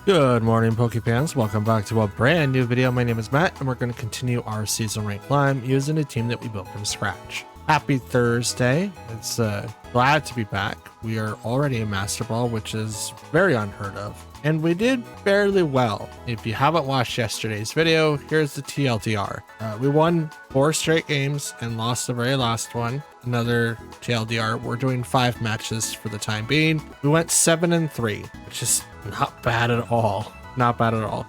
Good morning, Pokefans. Welcome back to a brand new video. My name is Matt, and we're going to continue our season rank climb using a team that we built from scratch. Happy Thursday. It's glad to be back. We are already in Master Ball, which is very unheard of. And we did fairly well. If you haven't watched yesterday's video, here's the TLDR. We won 4 straight games and lost the very last one. Another TLDR. We're doing 5 matches for the time being. We went 7-3, which is not bad at all. Not bad at all.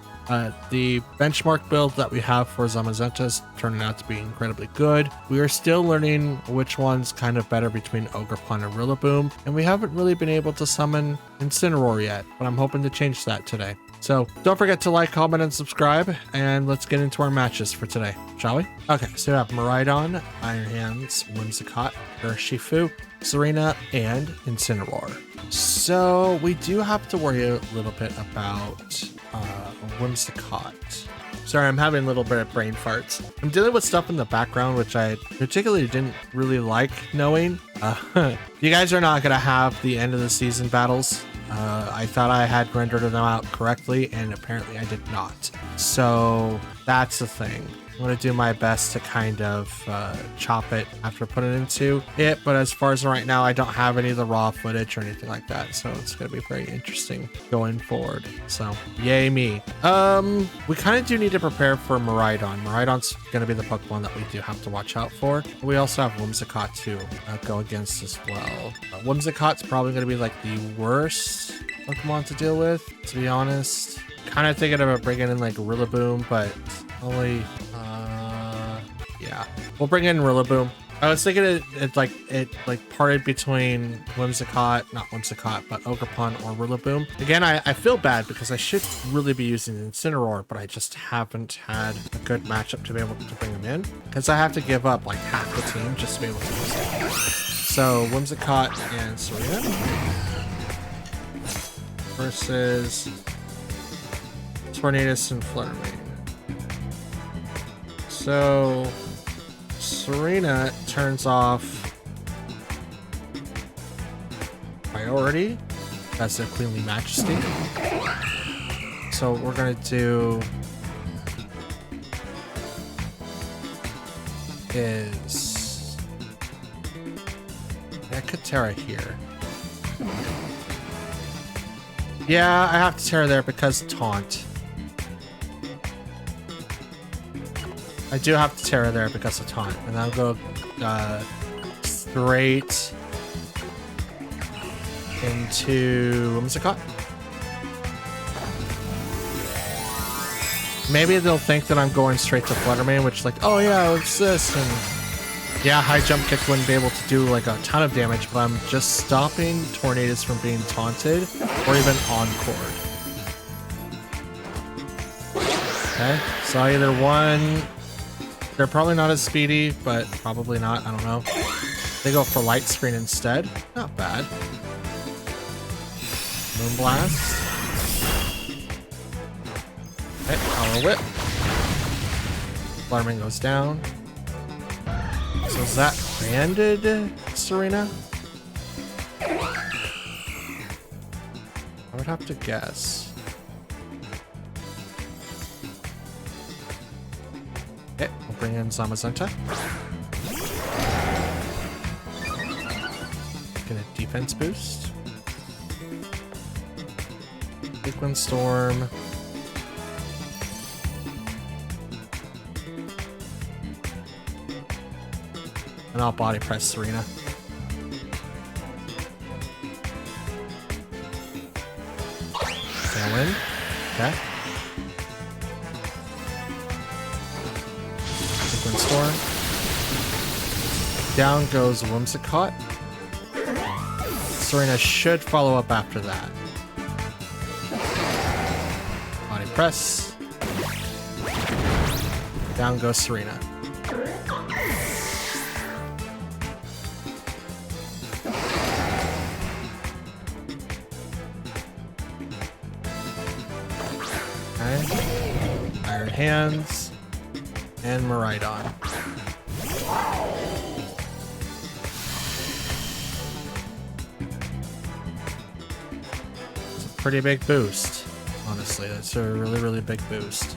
The benchmark build that we have for Zamazenta is turning out to be incredibly good. We are still learning which one's kind of better between Ogerpon and Rillaboom, and we haven't really been able to summon Incineroar yet, but I'm hoping to change that today. So don't forget to like, comment, and subscribe, and let's get into our matches for today, shall we? Okay, so we have Miraidon, Iron Hands, Whimsicott, Urshifu, Serena, and Incineroar. So we do have to worry a little bit about Whimsicott. Sorry, I'm having a little bit of brain farts. I'm dealing with stuff in the background, which I particularly didn't really like knowing. You guys are not going to have the end of the season battles. I thought I had rendered them out correctly, and apparently I did not. So that's the thing. I'm going to do my best to kind of chop it after putting it into it. But as far as right now, I don't have any of the raw footage or anything like that. So it's going to be very interesting going forward. So yay me. We kind of do need to prepare for Miraidon. Miraidon's going to be the Pokemon that we do have to watch out for. We also have Whimsicott to go against as well. Whimsicott's probably going to be like the worst Pokemon to deal with, to be honest. Kind of thinking about bringing in like Rillaboom, but only yeah, we'll bring in Rillaboom. I was thinking it parted between Whimsicott, not Whimsicott, but Ogerpon or Rillaboom. Again, I feel bad because I should really be using Incineroar, but I just haven't had a good matchup to be able to bring him in because I have to give up like half the team just to be able to use it. So Whimsicott and Serena versus Tornadus and Fluttermane. So Serena turns off Priority. That's a Queenly Majesty. So what we're gonna do is I could Terra here. Yeah, I have to Terra there because Taunt. I do have to Terra there because of Taunt, and I'll go straight into Whimsicott. Maybe they'll think that I'm going straight to Fluttermane, which is like, oh yeah, it's this, and yeah, high jump kick wouldn't be able to do like a ton of damage, but I'm just stopping Tornadus from being taunted or even encored. Okay, so either one. They're probably not as speedy, but probably not. I don't know. They go for Light Screen instead. Not bad. Moonblast. Okay, Power Whip. Fluttermane goes down. So is that branded Serena? I would have to guess. Okay, we'll bring in Zamazenta. Get a defense boost. Big Wind Storm. And I'll body press Serena. Tailwind. Okay. Storm. Down goes Whimsicott. Serena should follow up after that. Body press. Down goes Serena. Okay. Iron Hands. And Miraidon. It's a pretty big boost Honestly, that's a really, really big boost.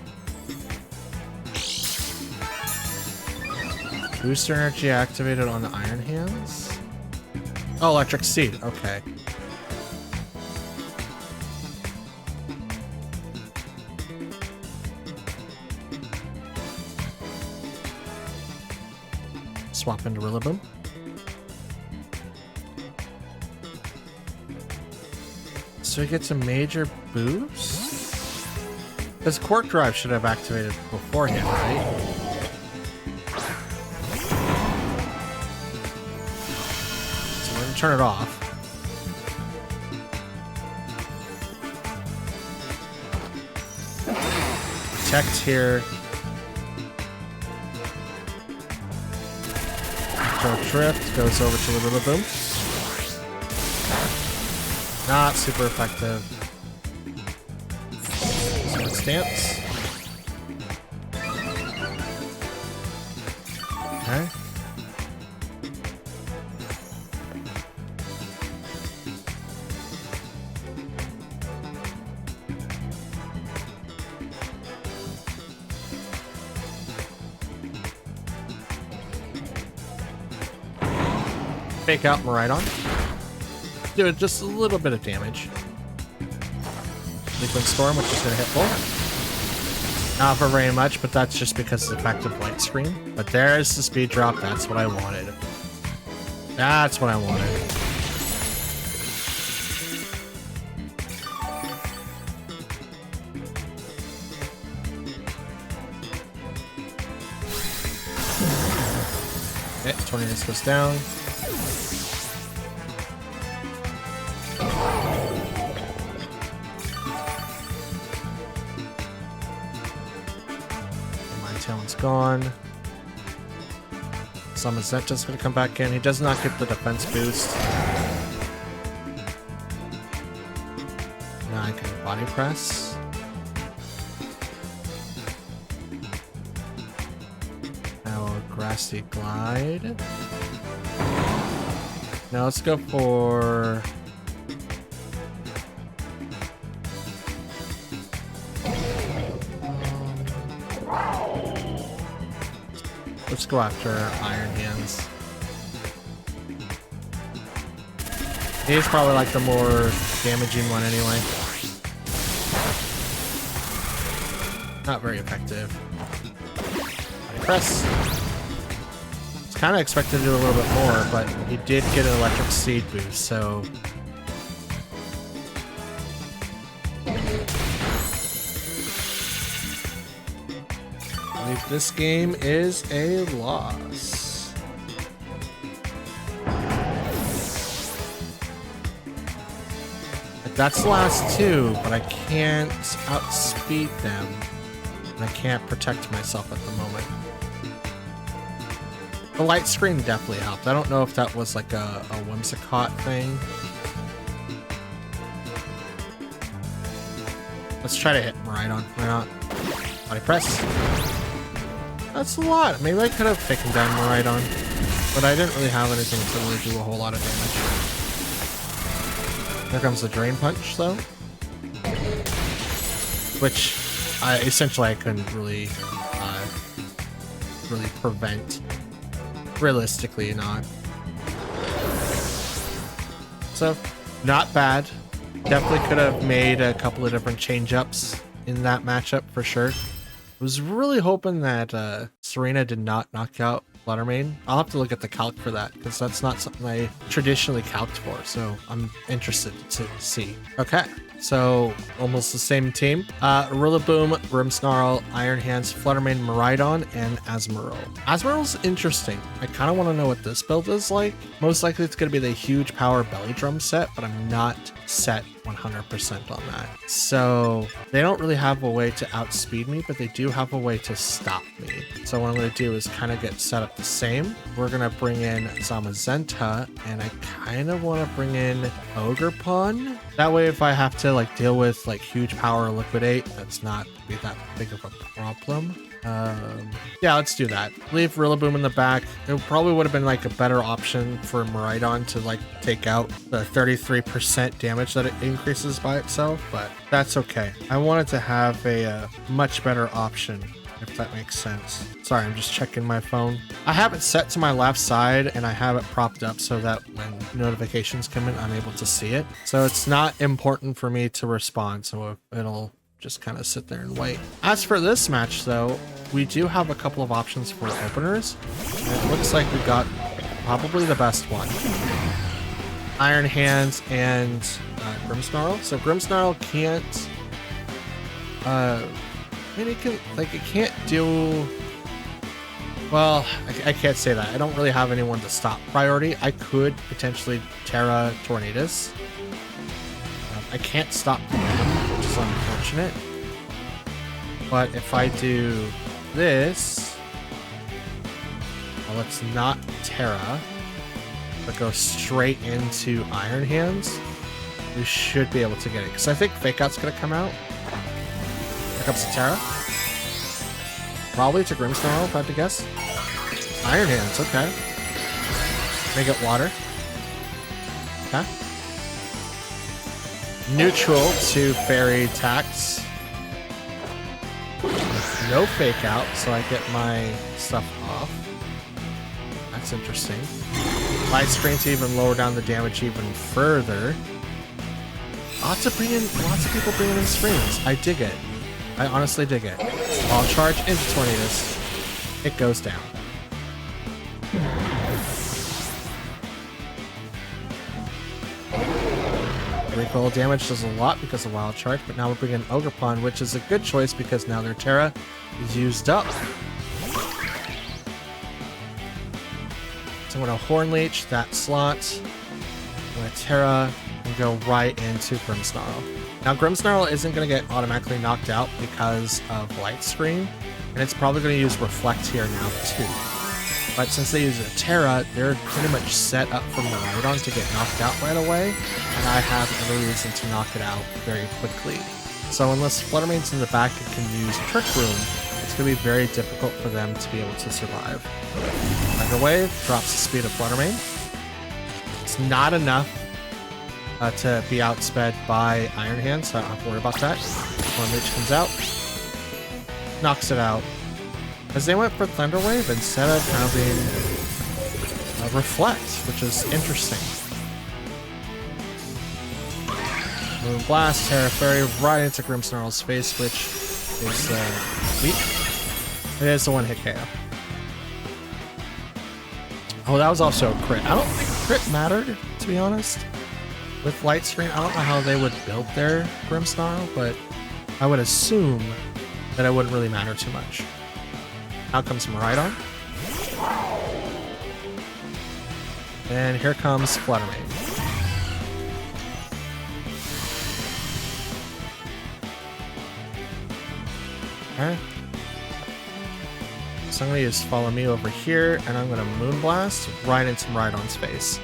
Booster energy activated on the Iron Hands. Oh, Electric Seed. Okay. Swap into Rillaboom. So he gets a major boost? His Quark Drive should have activated beforehand, right? So we're gonna turn it off. Protect here. Drift goes over to the Rillaboom. Not super effective. Sword Stance. Okay. Fake out Miraidon. Do just a little bit of damage. Liquid Storm, which is going to hit full. Not for very much, but that's just because of effective light screen. But there's the speed drop. That's what I wanted. That's what I wanted. Okay, 20 minutes goes down. Talon's gone. Zamazenta's gonna come back in. He does not get the defense boost. Now I can body press. Now Grassy Glide. Now let's go for let's go after Iron Hands. He's probably like the more damaging one anyway. Not very effective. Body press. It's kind of expected to do a little bit more, but he did get an Electric Seed boost, so this game is a loss. That's the last two, but I can't outspeed them. And I can't protect myself at the moment. The light screen definitely helped. I don't know if that was like a Whimsicott thing. Let's try to hit Miraidon. Why not? Body press. That's a lot. Maybe I could have taken down Miraidon, but I didn't really have anything to really do a whole lot of damage. Here comes the Drain Punch, though, which essentially I couldn't really prevent. Realistically, not. So, not bad. Definitely could have made a couple of different change-ups in that matchup for sure. Was really hoping that Serena did not knock out Fluttermane. I'll have to look at the calc for that because that's not something I traditionally calced for, so I'm interested to see. Okay, so almost the same team. Rillaboom, Grimmsnarl, Iron Hands, Fluttermane, Miraidon, and Azumarill. Azumarill's interesting. I kind of want to know what this build is like. Most likely it's going to be the huge power belly drum set, but I'm not set 100% on that. So they don't really have a way to outspeed me, but they do have a way to stop me. So what I'm going to do is kind of get set up the same. We're going to bring in Zamazenta, and I kind of want to bring in Ogerpon. That way if I have to like deal with like huge power liquidate, that's not be that big of a problem. Yeah, let's do that. Leave Rillaboom in the back. It probably would have been like a better option for Miraidon to like take out the 33% damage that it increases by itself, but that's okay. I wanted to have a much better option, if that makes sense. Sorry, I'm just checking my phone. I have it set to my left side and I have it propped up so that when notifications come in, I'm able to see it. So it's not important for me to respond, so it'll just kind of sit there and wait. As for this match though, we do have a couple of options for openers. And it looks like we got probably the best one. Iron Hands and Grimmsnarl. So Grimmsnarl can't I mean, it can't do... Well, I can't say that. I don't really have anyone to stop priority. I could potentially Terra Tornadus. I can't stop the venom, which is unfortunate. But if I do this... Well, let's not Terra, but go straight into Iron Hands. We should be able to get it. Because I think Fake Out's going to come out. Here comes the Terra. Probably it's a Grimmsnarl, if I had to guess. Iron Hands, okay. Make it water. Okay. Neutral to Fairy Tax. No Fake Out, so I get my stuff off. That's interesting. Light Screen to even lower down the damage even further. Lots of people bringing in screens. I dig it. I honestly dig it. I'll charge into Tornadus. It goes down. Recoil damage does a lot because of Wild Charge, but now we're bringing Ogerpon, which is a good choice because now their Terra is used up. So I'm going to Horn Leech that slot. I'm going to Terra and go right into Grimmsnarl. Now Grimmsnarl isn't going to get automatically knocked out because of Light Screen, and it's probably going to use Reflect here now too. But since they use a Terra, they're pretty much set up for Miraidon to get knocked out right away, and I have every reason to knock it out very quickly. So unless Fluttermane's in the back and can use Trick Room, it's going to be very difficult for them to be able to survive. Tiger Wave drops the speed of Fluttermane. It's not enough to be outsped by Iron Hand, so I don't have to worry about that. Horn Leech comes out, knocks it out. As they went for Thunder Wave instead of having Reflect, which is interesting. Moon Blast, Terra Fairy right into Grimmsnarl's face, which is weak. It is the one-hit KO. Oh, that was also a crit. I don't think crit mattered, to be honest. With Light Screen, I don't know how they would build their Grimmsnarl, but I would assume that it wouldn't really matter too much. Out comes Miraidon. And here comes Fluttermane. Okay. So I'm going to use Follow Me over here, and I'm going to Moonblast right into Miraidon's face.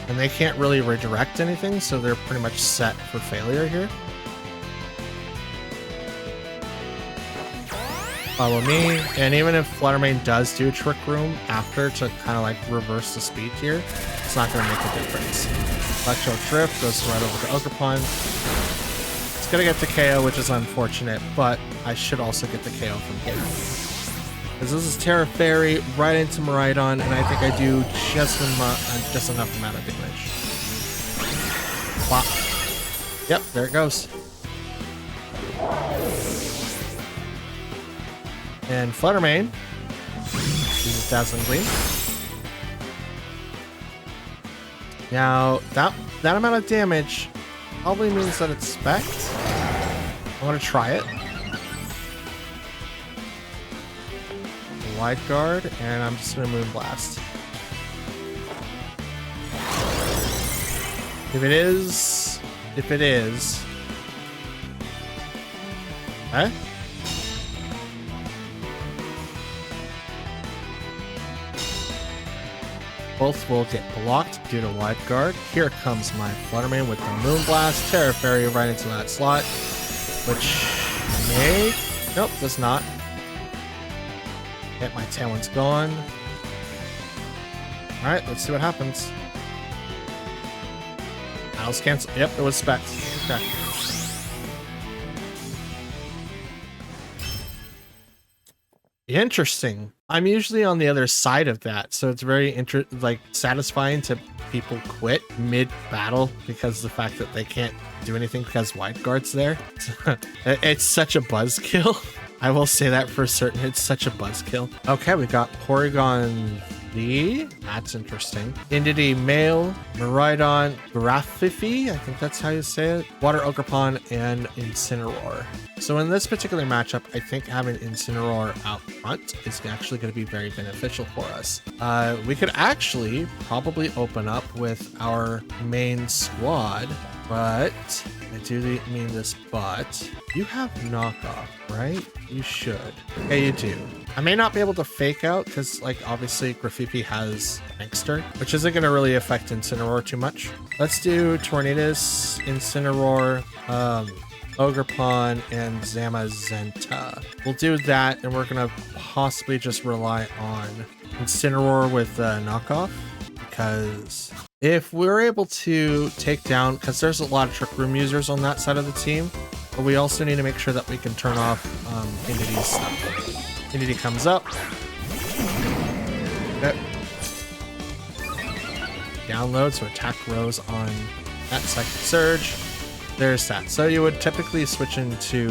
And they can't really redirect anything, so they're pretty much set for failure here. Follow Me, and even if Fluttermane does do Trick Room after to kind of like reverse the speed here, it's not going to make a difference. Electro Drift goes right over to Ogerpon. It's going to get the KO, which is unfortunate, but I should also get the KO from here. Because this is Terra Fairy right into Miraidon, and I think I do just enough amount of damage. Wow. Yep, there it goes. And Fluttermane uses Dazzling Gleam. Now, that amount of damage probably means that it's specced. I want to try it. Wide Guard, and I'm just going to Moonblast. If it is... Okay. Both will get blocked due to Wide Guard. Here comes my Fluttermane with the Moonblast. Terra Fairy right into that slot, which may Nope, does not. Get my Tailwind's gone. Alright, let's see what happens. Battles cancel. Yep, it was Specs. Okay. Interesting. I'm usually on the other side of that, so it's very satisfying to people quit mid-battle because of the fact that they can't do anything because Wide Guard's there. It's such a buzzkill. I will say that for certain. It's such a buzzkill. Okay, we got Porygon V. That's interesting. Entity Male, Miraidon, Graffifi, I think that's how you say it, Water Ogerpon, and Incineroar. So in this particular matchup, I think having Incineroar out front is actually going to be very beneficial for us. We could actually probably open up with our main squad, but I do mean this, but you have knockoff, right? You should. Okay, you do. I may not be able to fake out because, like, obviously Graffifi has Prankster, which isn't going to really affect Incineroar too much. Let's do Tornadus, Incineroar, Ogerpon, and Zamazenta. We'll do that, and we're going to possibly just rely on Incineroar with knockoff, because if we're able to take down, because there's a lot of Trick Room users on that side of the team, but we also need to make sure that we can turn off Entity's stuff. Entity comes up. Okay. Download, so attack grows on that second surge. There's that. So you would typically switch into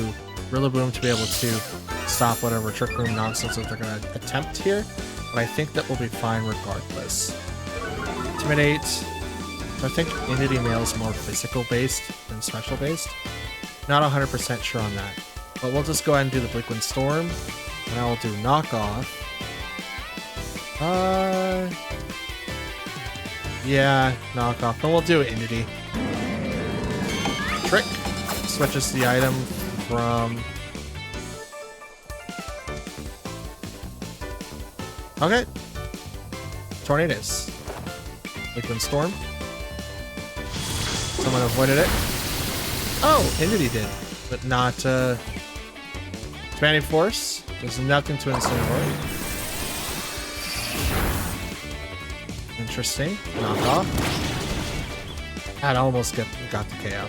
Rillaboom to be able to stop whatever Trick Room nonsense that they're going to attempt here, but I think that will be fine regardless. Intimidate. So I think Entity Male is more physical based than special based. Not 100% sure on that, but we'll just go ahead and do the Bleakwind Storm, and I will do knockoff. Yeah, knockoff, and we'll do Entity. Trick switches the item from. Okay. Tornadus. Bleakwind Storm. Someone avoided it. Oh, Entity did, but not Expanding Force. There's nothing to Incineroar. Interesting. Knockoff. That almost got the KO.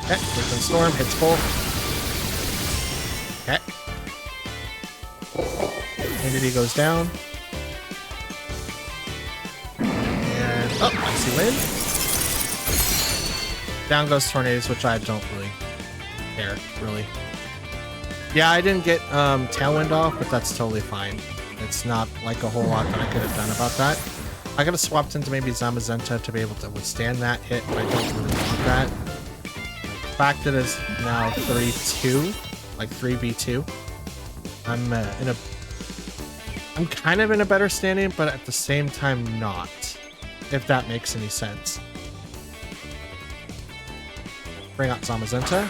Okay, Bleakwind Storm hits full. Okay. Entity goes down. And, oh, Icy Wind. Down goes Tornadus, which I don't really care, really. Yeah, I didn't get Tailwind off, but that's totally fine. It's not like a whole lot that I could have done about that. I could have swapped into maybe Zamazenta to be able to withstand that hit, but I don't really want that. The fact that it's now 3-2, like 3v2, I'm kind of in a better standing, but at the same time not, if that makes any sense. Bring out Zamazenta.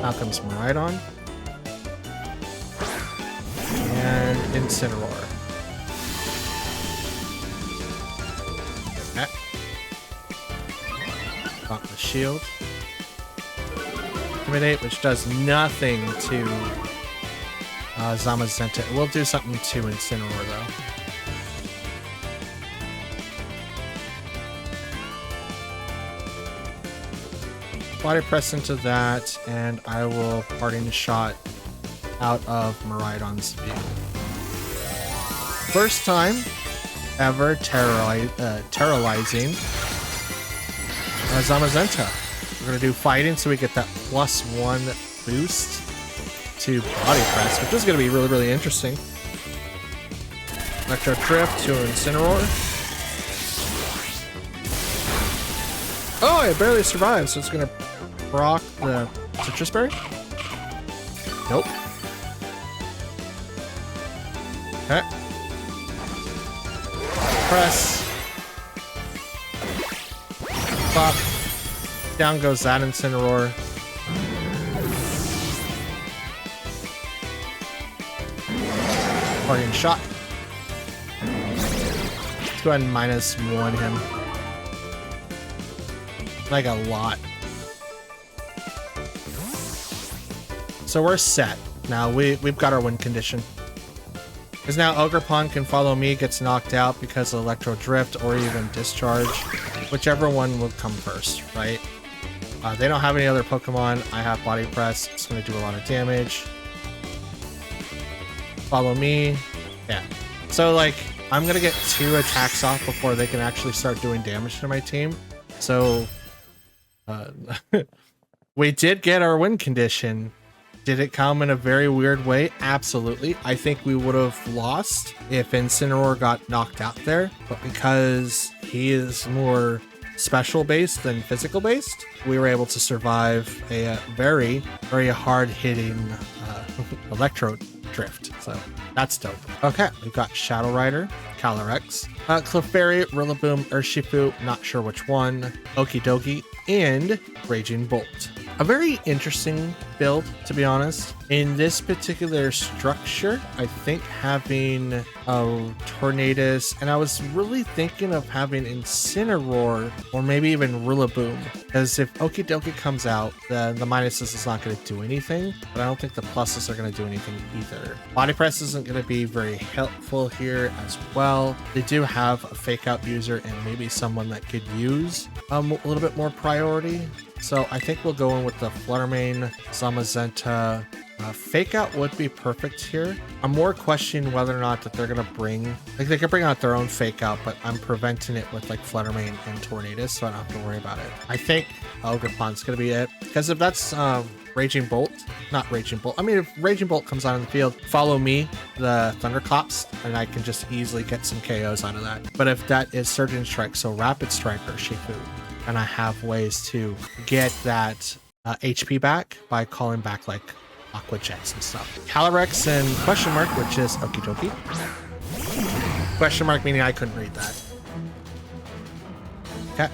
Now comes Miraidon. And Incineroar. Okay. Got the shield. Intimidate, which does nothing to Zamazenta. It will do something to Incineroar, though. Body press into that, and I will parting shot out of Miraidon's view. First time ever terrorizing Zamazenta. We're going to do fighting, so we get that +1 boost to body press, which is going to be really, really interesting. Electro Drift to Incineroar. Oh, I barely survived, so it's going to proc the Citrus Berry? Nope. Okay. Press. Pop. Down goes that Incineroar. Parting shot. Let's go ahead and -1 him. Like a lot. So we're set. Now we've got our win condition. Because now Ogerpon can follow me, gets knocked out because of Electro Drift or even Discharge. Whichever one will come first, right? They don't have any other Pokemon. I have Body Press. It's going to do a lot of damage. Follow me. Yeah. So, like, I'm going to get 2 attacks off before they can actually start doing damage to my team. So, we did get our win condition. Did it come in a very weird way? Absolutely. I think we would have lost if Incineroar got knocked out there, but because he is more special based than physical based, we were able to survive a very, very hard hitting Electro Drift. So that's dope. Okay, we've got Shadow Rider, Calyrex, Clefairy, Rillaboom, Urshifu, not sure which one, Okidogi, and Raging Bolt. A very interesting build, to be honest. In this particular structure, I think having a Tornadus, and I was really thinking of having Incineroar or maybe even Rillaboom, because if Okidogi comes out, then the minuses is not going to do anything, but I don't think the pluses are going to do anything either. Body Press isn't going to be very helpful here as well. They do have a Fake Out user and maybe someone that could use a little bit more priority. So I think we'll go in with the Fluttermane, Zamazenta. Fake Out would be perfect here. I'm more questioning whether or not that they're going to bring, like they could bring out their own Fake Out, but I'm preventing it with like Fluttermane and Tornadus, so I don't have to worry about it. I think Ogerpon's going to be it, because if that's Raging Bolt, not Raging Bolt. I mean, if Raging Bolt comes out in the field, follow me, the Thunderclops, and I can just easily get some KOs out of that. But if that is Surgeon Strike, so Rapid Strike or Shifu, and I have ways to get that HP back by calling back like Aqua Jets and stuff. Calyrex and question mark, which is Okie dokie. Question mark meaning I couldn't read that. Okay.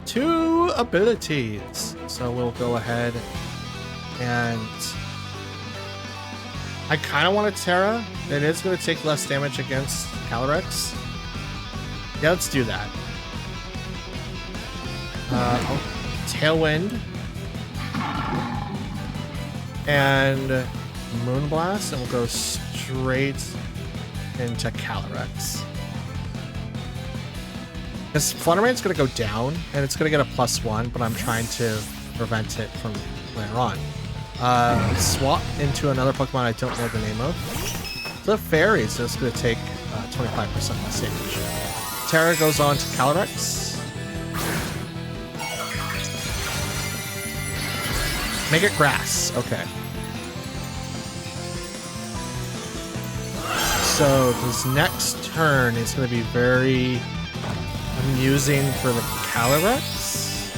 2 abilities. So we'll go ahead and I kind of want a Terra. It is going to take less damage against Calyrex. Yeah, let's do that. Tailwind and Moonblast, and we'll go straight into Calyrex. This Fluttermane's going to go down, and it's going to get a +1, but I'm trying to prevent it from later on. Swap into another Pokemon I don't know the name of. Clefairy, so it's going to take 25% less damage. Terra goes on to Calyrex. Make it grass. Okay. So this next turn is going to be very amusing for the Calyrex.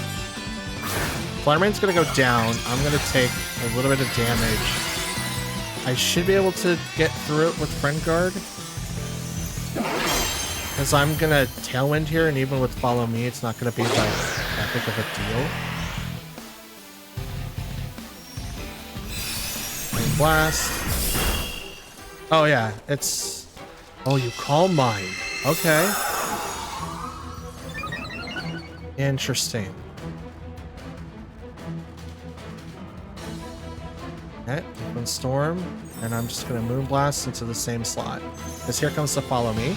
Fluttermane's going to go down. I'm going to take a little bit of damage. I should be able to get through it with Friend Guard, because I'm going to Tailwind here, and even with Follow Me, it's not going to be like that big of a deal. Blast. Oh yeah, it's... Oh, you Calm Mind. Okay. Interesting. Okay, Open Storm, and I'm just gonna Moonblast into the same slot. Because here comes the Follow Me.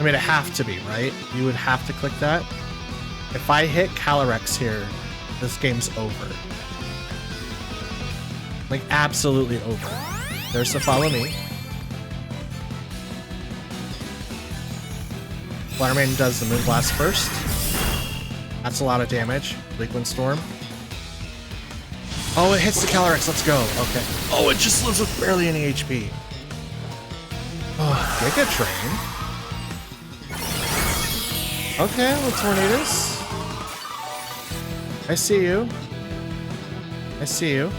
I mean, it have to be, right? You would have to click that. If I hit Calyrex here, this game's over. Like, absolutely over. There's the Follow Me. Fluttermane does the Moonblast first. That's a lot of damage. Liquid Storm. Oh, it hits the Calyrex. Let's go. Okay. Oh, it just lives with barely any HP. Oh, Giga Train. Okay, little Tornadus. I see you. I see you.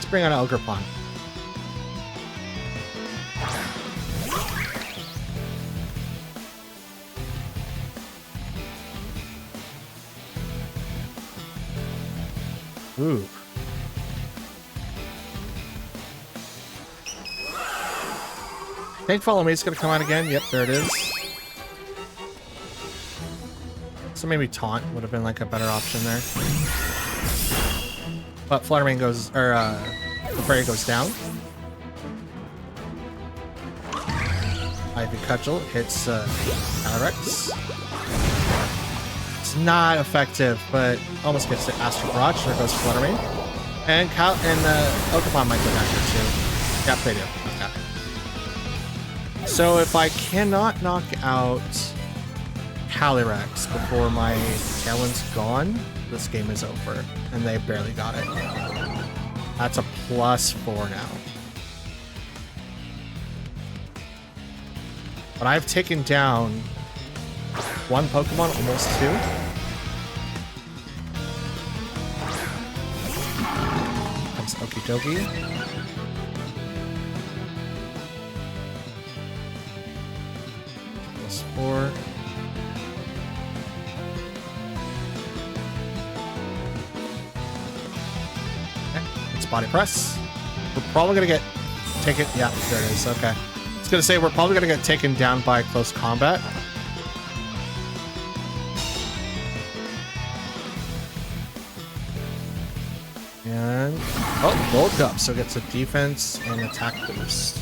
bring on Ogerpon. Ooh. I think Follow Me is going to come out again. Yep, there it is. So maybe Taunt would have been like a better option there. But Fluttermane goes, or the Prairie goes down. Ivy Cudgel hits Calyrex. It's not effective, but almost gets the Astral Barrage. There goes Fluttermane. And Ogerpon might go down here too. Yep, they do. Okay. So if I cannot knock out Calyrex before my Talon's gone, this game is over. And they barely got it. That's a +4 now. But I've taken down one Pokemon, almost two. Comes Okidogi. +4. Okay, it's Body Press. We're probably gonna get taken. Yeah, there it is. Okay. I was gonna say we're probably gonna get taken down by close combat. And oh, Bulk Up, so it gets a defense and attack boost.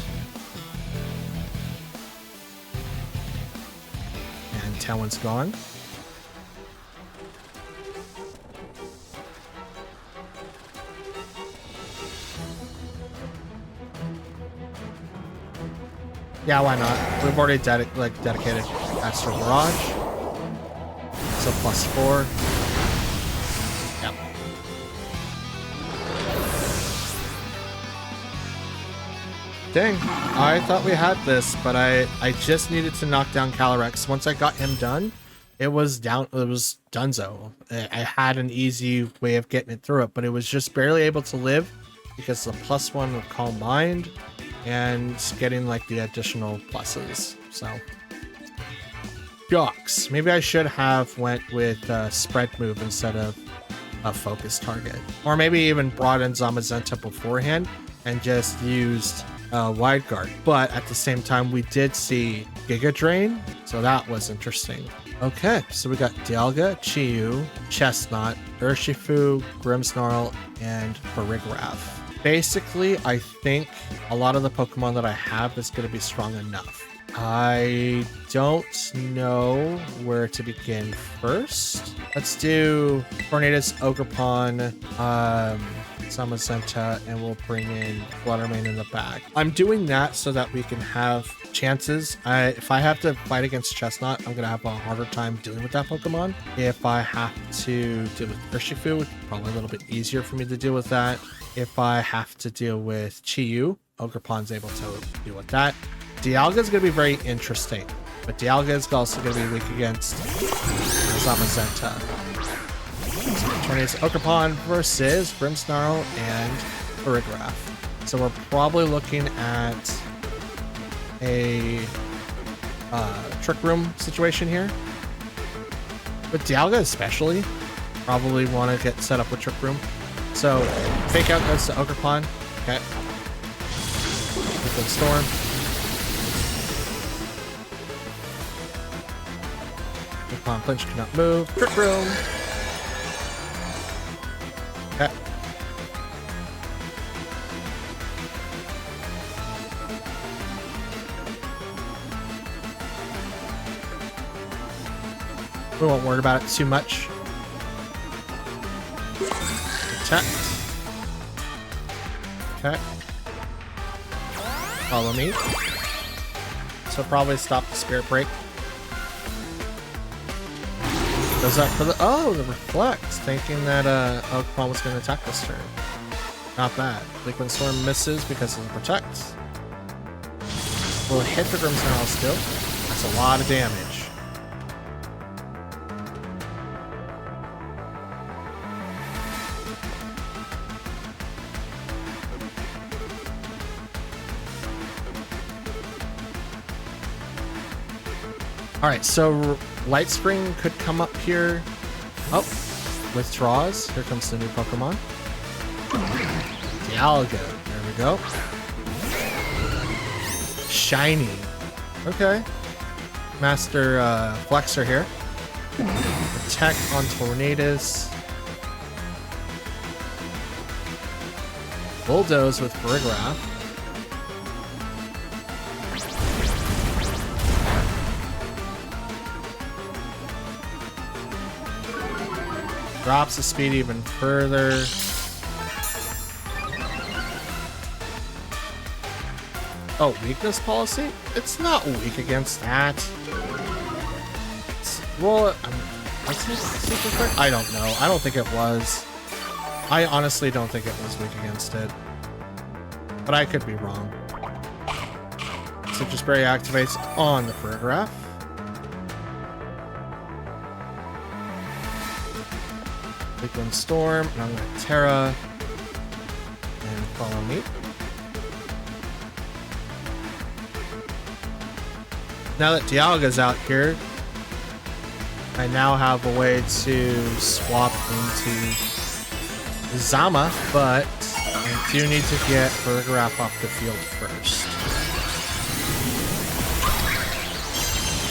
And Talon's gone. Yeah, why not? We've already dedicated Astral Barrage. So +4. Yep. Dang, I thought we had this, but I just needed to knock down Calyrex. Once I got him done, it was donezo. I had an easy way of getting it through it, but it was just barely able to live because the +1 with Calm Mind and getting like the additional pluses. So Jocks. Maybe I should have went with spread move instead of a focus target, or maybe even brought in Zamazenta beforehand and just used Wide Guard. But at the same time, we did see Giga Drain, so that was interesting. Okay, so we got Dialga, Chiyu, Chestnut, Urshifu, Grimmsnarl, and Farigiraf. Basically, I think a lot of the Pokemon that I have is going to be strong enough. I don't know where to begin first. Let's do Tornadus, Ogerpon, Zamazenta, and we'll bring in Fluttermane in the back. I'm doing that so that we can have chances. If I have to fight against Chestnut, I'm going to have a harder time dealing with that Pokemon. If I have to deal with Urshifu, it's probably a little bit easier for me to deal with that. If I have to deal with Chiyu, Ogerpon's able to deal with that. Dialga is going to be very interesting, but Dialga is also going to be weak against Zamazenta. So Tornadus Ogerpon versus Grimmsnarl and Farigiraf. So we're probably looking at a Trick Room situation here. With Dialga especially, probably want to get set up with Trick Room. So Fake Out goes to Ogerpon. Okay. Liquid Storm. Ogerpon Flinch cannot move. Trick Room. Okay. We won't worry about it too much. Protect. Okay. Follow me. So probably stop the Spirit Break. Goes up for the the Reflect, thinking that Ogerpon was going to attack this turn. Not bad. Liquid Storm misses because of the Protect. Will hit the Grimmsnarl still. That's a lot of damage. Alright, so Light Spring could come up here. Oh, withdraws. Here comes the new Pokemon. Dialga. There we go. Shiny. Okay. Master Flexor here. Attack on Tornadus. Bulldoze with Farigiraf. Drops the speed even further. Oh, weakness policy? It's not weak against that. Well, was it super quick? I don't know. I don't think it was. I honestly don't think it was weak against it. But I could be wrong. Citrus Berry activates on the Farigiraf. Liquid Storm, and I'm going to Terra and follow me. Now that Dialga's out here, I now have a way to swap into Zama, but I do need to get Farigiraf off the field first.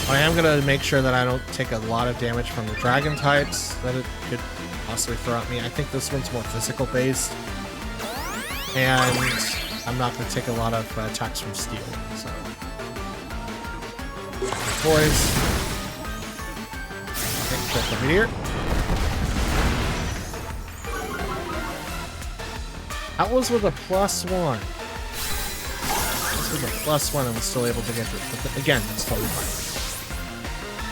I am going to make sure that I don't take a lot of damage from the dragon types that it could possibly throw at me. I think this one's more physical based, and I'm not going to take a lot of attacks from steel. So, boys, click the meteor. That was with a +1. This was a +1 and was still able to get through. But again, that's totally fine.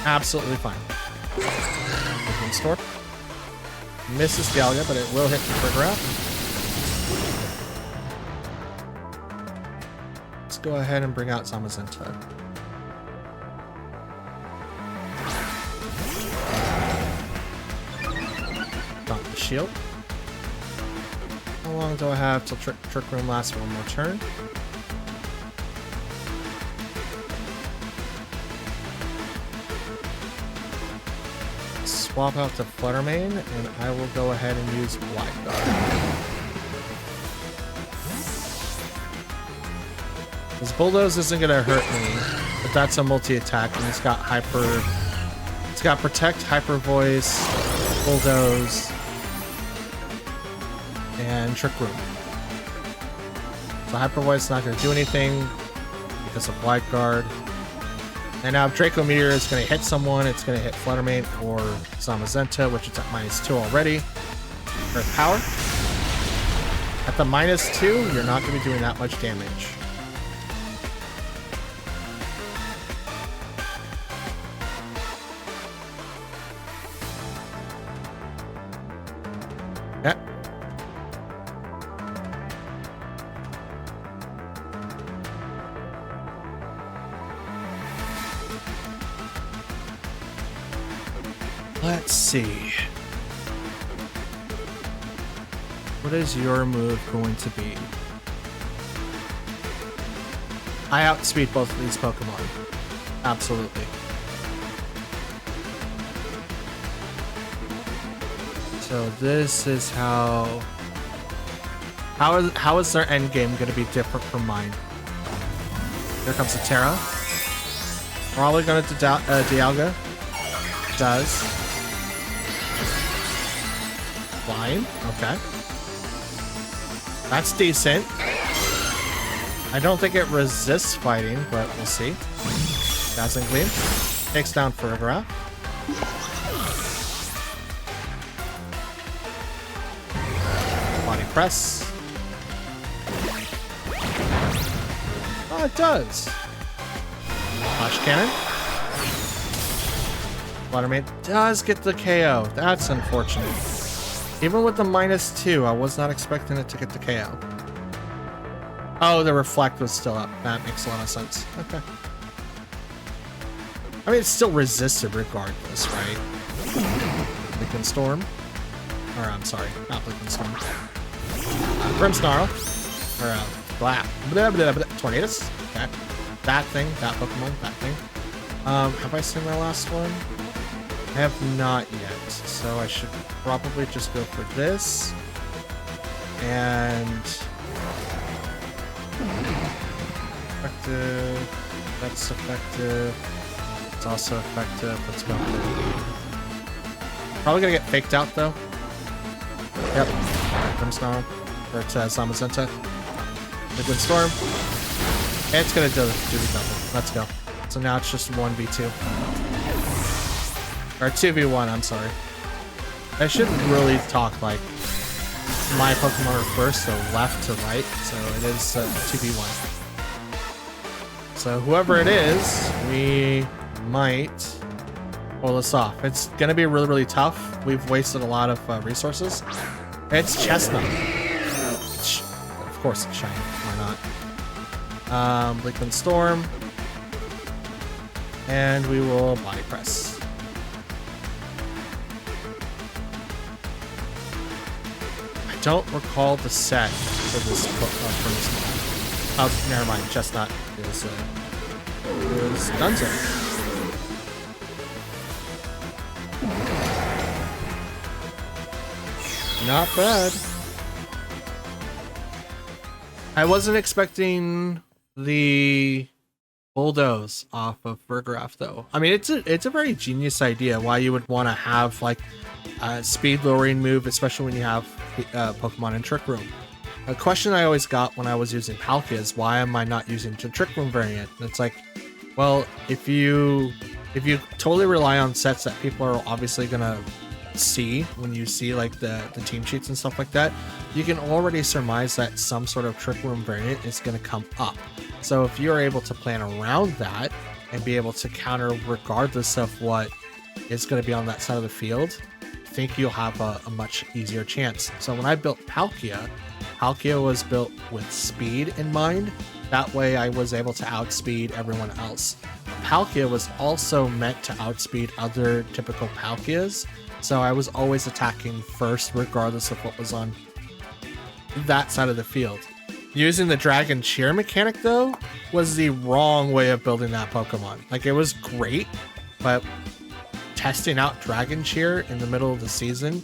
Absolutely fine. Liquid Storm. Misses Dialga, but it will hit the Farigiraf. Let's go ahead and bring out Zamazenta. Got the shield. How long do I have till Trick Room lasts one more turn? Swap out to Fluttermane, and I will go ahead and use Wide Guard. This Bulldoze isn't going to hurt me, but that's a multi-attack, and it's got It's got Protect, Hyper Voice, Bulldoze, and Trick Room. So Hyper Voice is not going to do anything because of Wide Guard. And now if Draco Meteor is going to hit someone, it's going to hit Fluttermane or Zamazenta, which is at -2 already. Earth Power. At the -2, you're not going to be doing that much damage. Okay. Let's see. What is your move going to be? I outspeed both of these Pokemon. Absolutely. So this is how is their end game going to be different from mine? Here comes the Terra. Probably going to Dialga. Does. Flying. Okay. That's decent. I don't think it resists fighting, but we'll see. Dazzling Gleam. Takes down Farigiraf. Body Press. Oh, it does. Flash Cannon. Fluttermane does get the KO. That's unfortunate. Even with the -2, I was not expecting it to get the KO. Oh, the Reflect was still up. That makes a lot of sense. Okay. I mean, it's still resisted regardless, right? Liquid Storm. Or, I'm sorry, not Liquid Storm. Grimmsnarl. Or, blah. Tornadus. Okay. That thing, that Pokemon, that thing. Have I seen my last one? I have not yet, so I should probably just go for this. And effective. That's effective. It's also effective. Let's go for it. Probably gonna get faked out though. Yep. Brimstone. Or it's Zamazenta. Liquid Storm. It's gonna do the double. Let's go. So now it's just 1v2. Or 2v1, I'm sorry. I should really talk like my Pokemon are first, so left to right. So it is 2v1. So whoever it is, we might pull this off. It's gonna be really, really tough. We've wasted a lot of resources. It's Chestnut. Of course it's shiny. Why not? Liquid Storm. And we will Body Press. I don't recall the set for this one. Oh, never mind. Chestnut is Dunzo. Not bad. I wasn't expecting the bulldoze off of Burgraff though. I mean, it's a very genius idea why you would want to have like a speed lowering move, especially when you have Pokemon in Trick Room. A question I always got when I was using Palkia is why am I not using the Trick Room variant? And it's like, well, if you totally rely on sets that people are obviously gonna see when you see like the team sheets and stuff like that, you can already surmise that some sort of Trick Room variant is going to come up. So if you're able to plan around that and be able to counter regardless of what is going to be on that side of the field, I think you'll have a much easier chance. So when I built Palkia was built with speed in mind. That way I was able to outspeed everyone else. Palkia was also meant to outspeed other typical Palkias. So I was always attacking first, regardless of what was on that side of the field. Using the Dragon Cheer mechanic, though, was the wrong way of building that Pokemon. Like, it was great, but testing out Dragon Cheer in the middle of the season,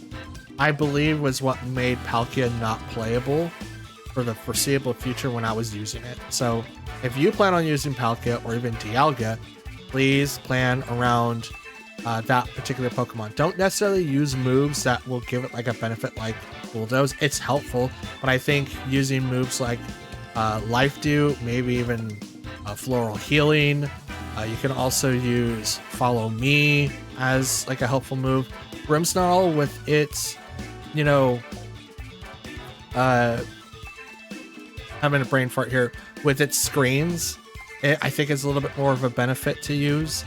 I believe was what made Palkia not playable for the foreseeable future when I was using it. So if you plan on using Palkia or even Dialga, please plan around that particular Pokemon. Don't necessarily use moves that will give it like a benefit like Bulldoze. It's helpful, but I think using moves like Life Dew, maybe even Floral Healing. You can also use Follow Me as like a helpful move. Grimmsnarl with its, you know, having a brain fart here, with its screens, I think is a little bit more of a benefit to use,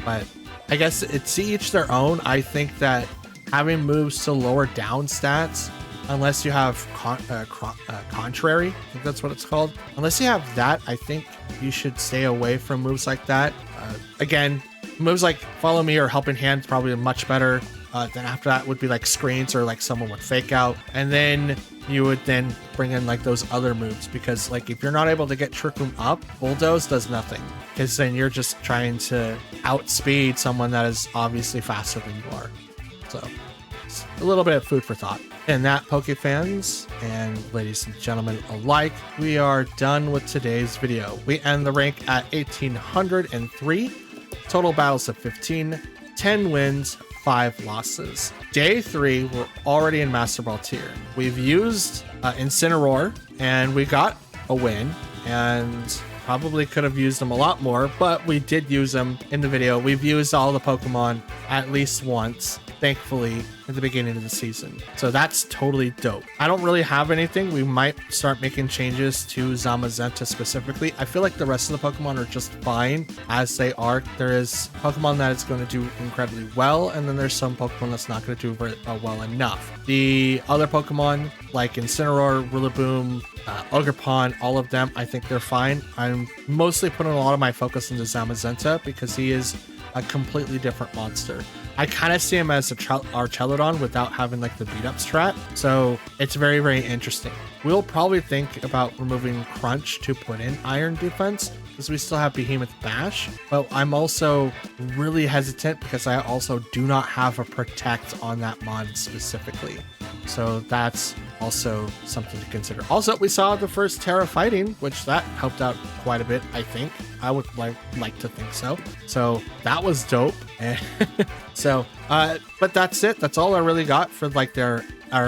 but I guess it's each their own. I think that having moves to lower down stats, unless you have contrary, I think that's what it's called. Unless you have that, I think you should stay away from moves like that. Again, moves like Follow Me or Helping Hand probably much better. Then after that would be like screens or like someone would fake out. And then you would then bring in like those other moves, because like if you're not able to get Trick Room up, Bulldoze does nothing, because then you're just trying to outspeed someone that is obviously faster than you are. So it's a little bit of food for thought. And that, Pokefans and ladies and gentlemen alike, we are done with today's video. We end the rank at 1803, total battles of 15, 10 wins, 5 losses. Day 3, we're already in Master Ball tier. We've used Incineroar and we got a win, and probably could have used them a lot more, but we did use them in the video. We've used all the Pokemon at least once, thankfully, at the beginning of the season. So that's totally dope. I don't really have anything. We might start making changes to Zamazenta specifically. I feel like the rest of the Pokemon are just fine as they are. There is Pokemon that is going to do incredibly well, and then there's some Pokemon that's not going to do very well enough. The other Pokemon like Incineroar, Rillaboom, Ogerpon, all of them, I think they're fine. I'm mostly putting a lot of my focus into Zamazenta because he is a completely different monster. I kind of see him as our Chelodon without having like the beat up strat, so it's very, very interesting. We'll probably think about removing Crunch to put in Iron Defense, because we still have Behemoth Bash, but I'm also really hesitant because I also do not have a Protect on that mod specifically. So that's also something to consider. Also, we saw the first Terra fighting, which that helped out quite a bit, I think. I would like to think so. So that was dope. So, but that's it. That's all I really got for like our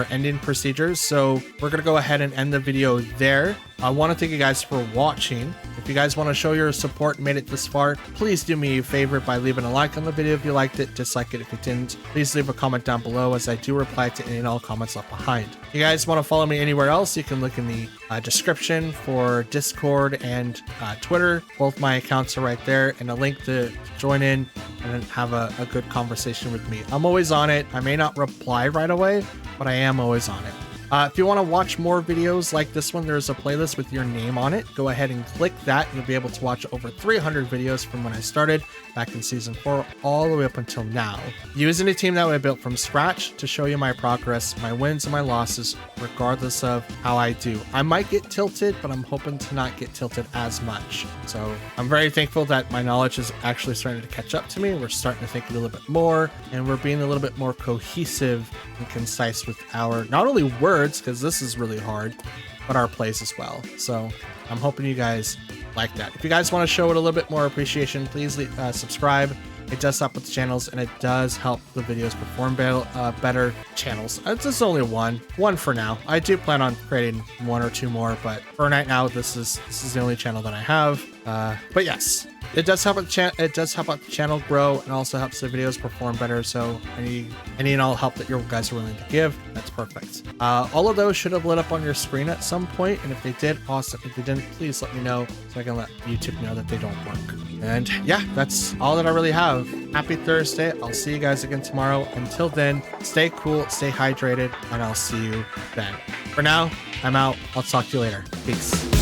ending procedures. So we're gonna go ahead and end the video there. I want to thank you guys for watching. If you guys want to show your support and made it this far, please do me a favor by leaving a like on the video if you liked it, dislike it if you didn't. Please leave a comment down below, as I do reply to any and all comments left behind. If you guys want to follow me anywhere else, you can look in the description for Discord and Twitter. Both my accounts are right there, and a link to join in and have a good conversation with me. I'm always on it. I may not reply right away, but I am always on it. If you want to watch more videos like this one, there's a playlist with your name on it. Go ahead and click that. You'll be able to watch over 300 videos from when I started back in season 4 all the way up until now, using a team that I built from scratch to show you my progress, my wins and my losses, regardless of how I do. I might get tilted, but I'm hoping to not get tilted as much. So I'm very thankful that my knowledge is actually starting to catch up to me. We're starting to think a little bit more, and we're being a little bit more cohesive and concise with our not only words, because this is really hard, but our plays as well. So I'm hoping you guys like that. If you guys want to show it a little bit more appreciation, please subscribe. It does help with the channels, and it does help the videos perform better. Channels. It's just only one for now. I do plan on creating 1 or 2 more, but for right now, this is the only channel that I have. But yes, it does help the channel grow, and also helps the videos perform better. So any and all help that you guys are willing to give, that's perfect. All of those should have lit up on your screen at some point, and if they did, awesome. If they didn't, please let me know so I can let YouTube know that they don't work. And yeah, that's all that I really have. Happy Thursday. I'll see you guys again tomorrow. Until then, stay cool, stay hydrated, and I'll see you then. For now, I'm out. I'll talk to you later. Peace.